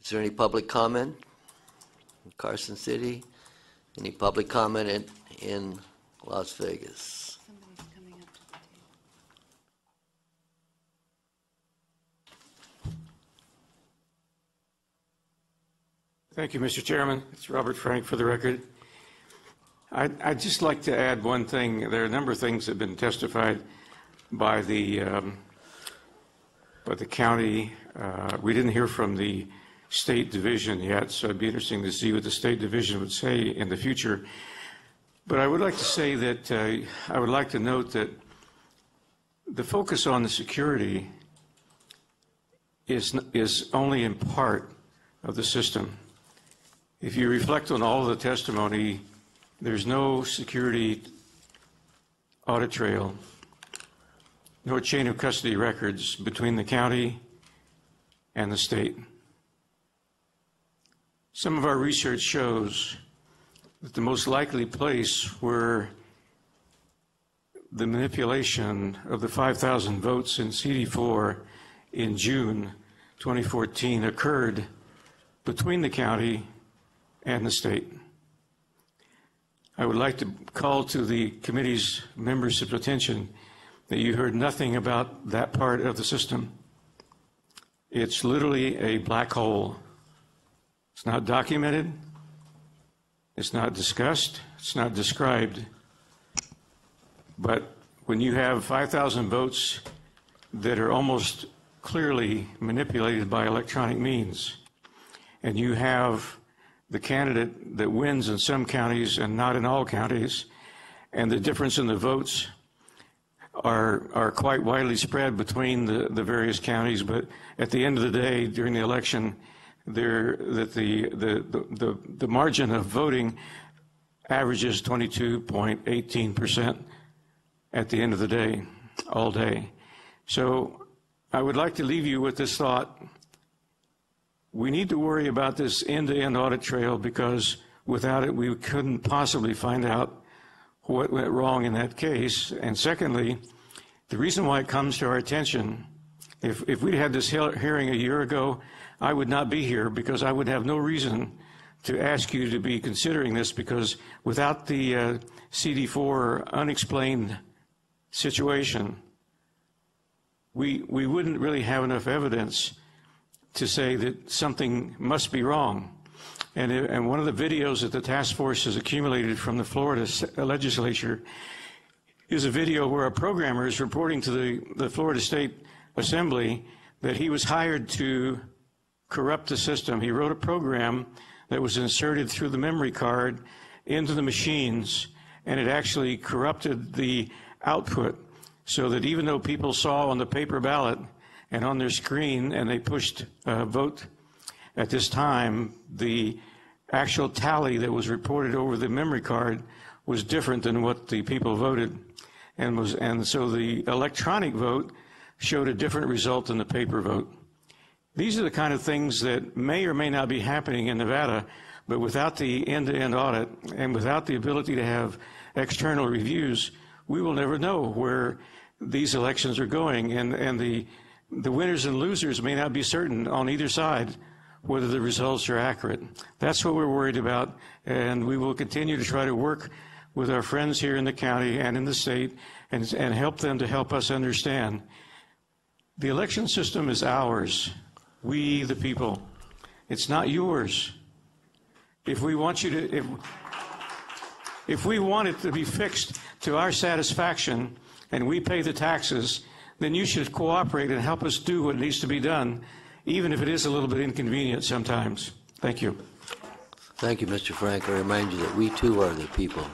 Is there any public comment in Carson City? Any public comment in Las Vegas? Somebody's coming up to the table. Thank you, Mr. Chairman. It's Robert Frank for the record. I'd just like to add one thing. There are a number of things that have been testified by the county. We didn't hear from the State Division yet, so it'd be interesting to see what the State Division would say in the future. But I would like to say that I would like to note that the focus on the security is only in part of the system. If you reflect on all of the testimony, there's no security audit trail, no chain of custody records between the county and the state. Some of our research shows that the most likely place where the manipulation of the 5,000 votes in CD4 in June 2014 occurred between the county and the state. I would like to call to the committee's members' attention that you heard nothing about that part of the system. It's literally a black hole. It's not documented, it's not discussed, it's not described. But when you have 5,000 votes that are almost clearly manipulated by electronic means, and you have the candidate that wins in some counties and not in all counties, and the difference in the votes are quite widely spread between the various counties, but at the end of the day, during the election, the margin of voting averages 22.18% at the end of the day, all day. So I would like to leave you with this thought. We need to worry about this end-to-end audit trail, because without it, we couldn't possibly find out what went wrong in that case. And secondly, the reason why it comes to our attention, if we'd had this hearing a year ago, I would not be here, because I would have no reason to ask you to be considering this, because without the CD4 unexplained situation, we wouldn't really have enough evidence to say that something must be wrong. And one of the videos that the task force has accumulated from the Florida legislature is a video where a programmer is reporting to the Florida State Assembly that he was hired to corrupt the system. He wrote a program that was inserted through the memory card into the machines, and it actually corrupted the output, so that even though people saw on the paper ballot and on their screen, and they pushed vote at this time, the actual tally that was reported over the memory card was different than what the people voted, and so the electronic vote showed a different result than the paper vote. These are the kind of things that may or may not be happening in Nevada, but without the end-to-end audit and without the ability to have external reviews, we will never know where these elections are going, and the winners and losers may not be certain on either side whether the results are accurate. That's what we're worried about, and we will continue to try to work with our friends here in the county and in the state and help them to help us understand. The election system is ours, we the people. It's not yours. If we want you to, if we want it to be fixed to our satisfaction and we pay the taxes, then you should cooperate and help us do what needs to be done, even if it is a little bit inconvenient sometimes. Thank you. Thank you, Mr. Frank. I remind you that we too are the people.